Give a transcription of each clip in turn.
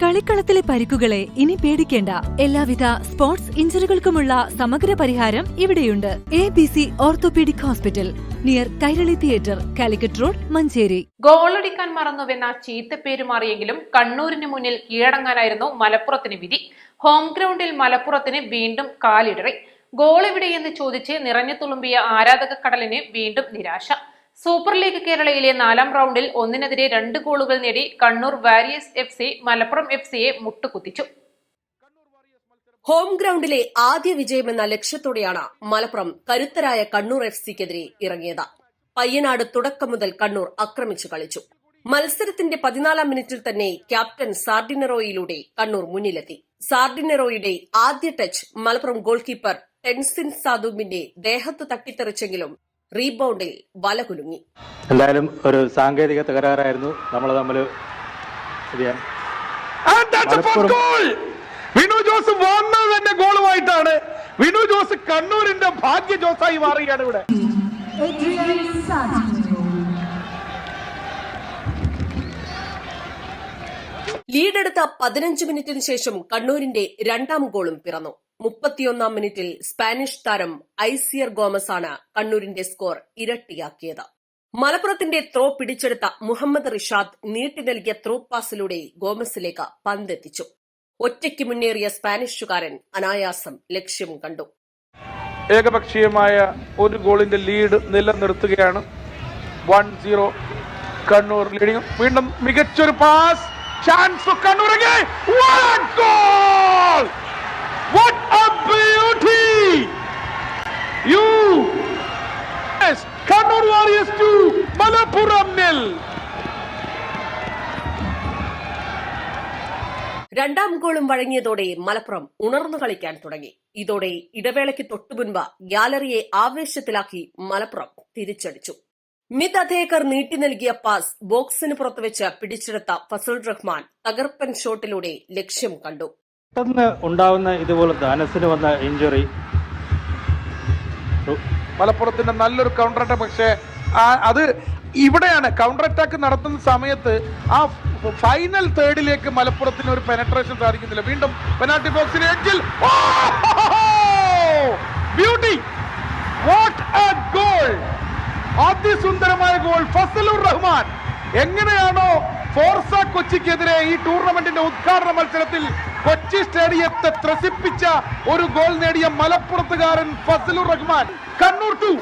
കളിക്കളത്തിലെ പരിക്കുകളെ ഇനി പേടിക്കേണ്ട. എല്ലാവിധ സ്പോർട്സ് ഇഞ്ചുറികൾക്കുമുള്ള സമഗ്ര പരിഹാരം ഇവിടെയുണ്ട്. ABC orthopaedic hospital, near Kairali theatre, Calicut road, Manjeri. ഗോളടിക്കാൻ മറന്നുവെന്ന ചീത്തപ്പേര് മാറിയെങ്കിലും കണ്ണൂരിന് മുന്നിൽ കീഴടങ്ങാനായിരുന്നു മലപ്പുറത്തിന് വിധി. ഹോം ഗ്രൗണ്ടിൽ മലപ്പുറത്തിന് വീണ്ടും കാലിടറി. ഗോളെവിടെയെന്ന് ചോദിച്ച് നിറഞ്ഞു തുളുമ്പിയ ആരാധക കടലിന് വീണ്ടും നിരാശ. സൂപ്പർ ലീഗ് കേരളയിലെ 4ാം റൗണ്ടിൽ 1-നെതിരെ 2 ഗോളുകൾ നേടി കണ്ണൂർ വാരിയേഴ്സ് FC മലപ്പുറം FCയെ മുട്ടുകുത്തിച്ചു. ഹോം ഗ്രൗണ്ടിലെ ആദ്യ വിജയമെന്ന ലക്ഷ്യത്തോടെയാണ് മലപ്പുറം കരുത്തരായ കണ്ണൂർ FCക്കെതിരെ ഇറങ്ങിയത്. പയ്യനാട് തുടക്കം മുതൽ കണ്ണൂർ ആക്രമിച്ചു കളിച്ചു. മത്സരത്തിന്റെ 14ാം മിനിറ്റിൽ തന്നെ ക്യാപ്റ്റൻ സാർഡിനറോയിലൂടെ കണ്ണൂർ മുന്നിലെത്തി. സാർഡിനറോയുടെ ആദ്യ ടച്ച് മലപ്പുറം ഗോൾ കീപ്പർ ടെൻസിൻ സാദുവിന്റെ ദേഹത്ത് തട്ടിത്തെറിച്ചെങ്കിലും റീബൗണ്ടിൽ വലകുലുങ്ങി. എന്തായാലും ഒരു സാങ്കേതിക തകരാറായിരുന്നു നമ്മൾ തമ്മിൽ. വിനു ജോസ് വന്നത് തന്നെ ഗോളുമായിട്ടാണ്. വിനു ജോസ് കണ്ണൂരിന്റെ ഭാഗ്യ ജോസായി മാറുകയാണ് ഇവിടെ. ലീഡെടുത്ത 15 മിനിറ്റിന് ശേഷം കണ്ണൂരിന്റെ 2ാം ഗോളും പിറന്നു. 31ാം മിനിറ്റിൽ സ്പാനിഷ് താരം ഐസിയർ ഗോമസ് ആണ് കണ്ണൂരിന്റെ സ്കോർ ഇരട്ടിയാക്കിയത്. മലപ്പുറത്തിന്റെ ത്രോ പിടിച്ചെടുത്ത മുഹമ്മദ് റിഷാദ് നീട്ടി നൽകിയ ത്രോ പാസിലൂടെ ഗോമസിലേക്ക് പന്തെത്തിച്ചു. ഒറ്റയ്ക്ക് മുന്നേറിയ സ്പാനിഷുകാരൻ അനായാസം ലക്ഷ്യം കണ്ടു. ഏകപക്ഷീയമായ ഒരു ഗോളിന്റെ ലീഡ് നിലനിർത്തുകയാണ്. 1-0 കണ്ണൂർ ലീഡിംഗ്. വീണ്ടും മികച്ചൊരു pass, chance Kannur. What a beauty! Yes, Kannur Warriors 2, Malappuram 0. 2ാം ഗോളും വഴങ്ങിയതോടെ മലപ്പുറം ഉണർന്നു കളിക്കാൻ തുടങ്ങി. ഇതോടെ ഇടവേളയ്ക്ക് തൊട്ടുമുൻപ് ഗ്യാലറിയെ ആവേശത്തിലാക്കി മലപ്പുറം തിരിച്ചടിച്ചു. മിത് അധേക്കർ നീട്ടി നൽകിയ പാസ് ബോക്സിന് പുറത്തുവെച്ച് പിടിച്ചെടുത്ത ഫസൽ റഹ്മാൻ തകർപ്പൻ ഷോട്ടിലൂടെ ലക്ഷ്യം കണ്ടു. പെട്ടെന്ന് ഉണ്ടാവുന്ന ഇതുപോലത്തെ അനസിന് വന്ന ഇഞ്ചുറി. മലപ്പുറത്തിന്റെ നല്ലൊരു കൗണ്ടർ അറ്റാക്ക്. പക്ഷേ അത് ഇവിടെയാണ് കൗണ്ടർ അറ്റാക്ക് നടത്തുന്ന സമയത്ത് ആ ഫൈനൽ തേർഡിലേക്ക് മലപ്പുറത്തിന് ഒരു പെനട്രേഷൻ സാധിക്കുന്നില്ല. വീണ്ടും പെനാൽറ്റി ബോക്സിന് എഡ്ജിൽ ബ്യൂട്ടി. What a goal! അതിസുന്ദരമായ ഗോൾ. ഫസലുർ റഹ്മാൻ എങ്ങനെയാണോ ഫോർസ കൊച്ചിക്കെതിരെ ഈ ടൂർണമെന്റിന്റെ ഉദ്ഘാടന മത്സരത്തിൽ കൊച്ചി സ്റ്റേഡിയത്തെ ത്രസിപ്പിച്ച ഒരു ഗോൾ നേടിയ മലപ്പുറത്തുകാരൻ ഫസലുർ റഹ്മാൻ. കണ്ണൂർ 2.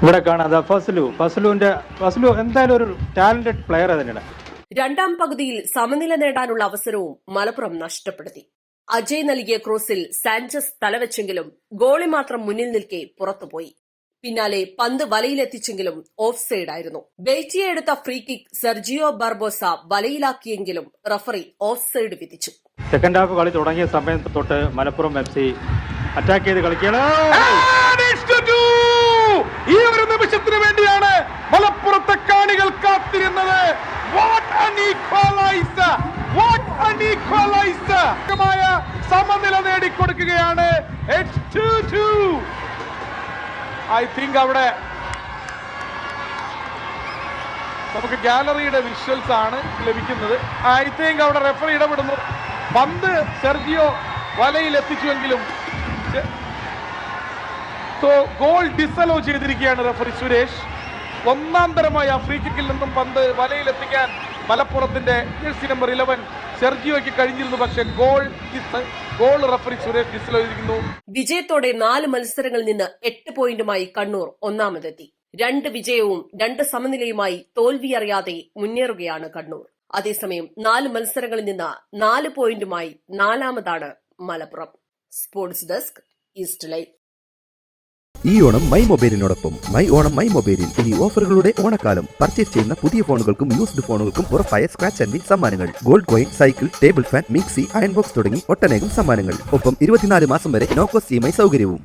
ഇവിടെ കാണാം ഫസലു എന്തായാലും ഒരു ടാലന്റഡ് പ്ലെയർ തന്നെയാണ്. 2ാം പകുതിയിൽ സമനില നേടാനുള്ള അവസരവും മലപ്പുറം നഷ്ടപ്പെടുത്തി. അജയ് നൽകിയ ക്രോസിൽ സാഞ്ചസ് തലവെച്ചെങ്കിലും ഗോളി മാത്രം മുന്നിൽ നിൽക്കെ പുറത്തുപോയി. പിന്നാലെ പന്ത് വലയിലെത്തിച്ചെങ്കിലും ഓഫ് സൈഡ് ആയിരുന്നു. ബെയ്റ്റിയെ എടുത്ത ഫ്രീ കിക്ക് സെർജിയോ ബാർബോസ വലയിലാക്കിയെങ്കിലും റഫറി ഓഫ് സൈഡ് വിധിച്ചു. സെക്കൻഡ് ഹാഫ് കളി തുടങ്ങിയ സമയത്ത് തൊട്ട് മലപ്പുറം FC അറ്റാക്ക് ചെയ്ത് കളിക്കുകയാണ്. ഈ ഒരു നിമിഷത്തിന് വേണ്ടിയാണ് മലപ്പുറത്തെ കാണികൾ കാത്തിരുന്നത്. സമനില നേടിക്കൊടുക്കുകയാണ്. ഐ തിങ്ക് അവിടെ നമുക്ക് ഗാലറിയുടെ വിഷ്വൽസ് ആണ് ലഭിക്കുന്നത്. ഐ തിങ്ക് അവിടെ റെഫറി ഇടപെടുന്നു. പന്ത് സെർജിയോ വലയിൽ എത്തിച്ചുവെങ്കിലും ഗോൾ ഡിസലോ ചെയ്തിരിക്കുകയാണ് റെഫറി സുരേഷ്. 1ാം തരമായ ഫ്രീ കിക്കിൽ നിന്നും പന്ത് വലയിലെത്തിക്കാൻ മലപ്പുറത്തിന്റെ ജേഴ്സി നമ്പർ 11 സെർജിയോയ്ക്ക് കഴിഞ്ഞിരുന്നു. പക്ഷേ ഗോൾ റഫറി സുരേഷ് ഡിസലോ ചെയ്തിരിക്കുന്നു. വിജയത്തോടെ 4 മത്സരങ്ങളിൽ നിന്ന് 8 പോയിന്റുമായി കണ്ണൂർ ഒന്നാമതെത്തി. 2 വിജയവും 2 സമനിലയുമായി തോൽവി അറിയാതെ മുന്നേറുകയാണ് കണ്ണൂർ. അതേസമയം 4 മത്സരങ്ങളിൽ നിന്ന് 4 പോയിന്റുമായി 4ാമതാണ് Malappuram. Sports desk, East Live. ഈ ഓണം മൈ മൊബൈലിനോടൊപ്പം മൈ ഓണം മൈ മൊബൈലിൽ ഇനി ഓഫറുകളുടെ ഓണക്കാലം. പർച്ചേസ് ചെയ്യുന്ന പുതിയ ഫോണുകൾക്കും യൂസ്ഡ് ഫോണുകൾക്കും ഉറപ്പായ സ്ക്രാച്ച് ആൻഡ് വിൻ സമ്മാനങ്ങൾ. Gold coin, cycle, table fan, mixie, iron box തുടങ്ങി ഒട്ടനേകം സമ്മാനങ്ങൾ. ഒപ്പം 24 മാസം വരെ നോ കോസ്റ്റ് EMI സൗകര്യവും.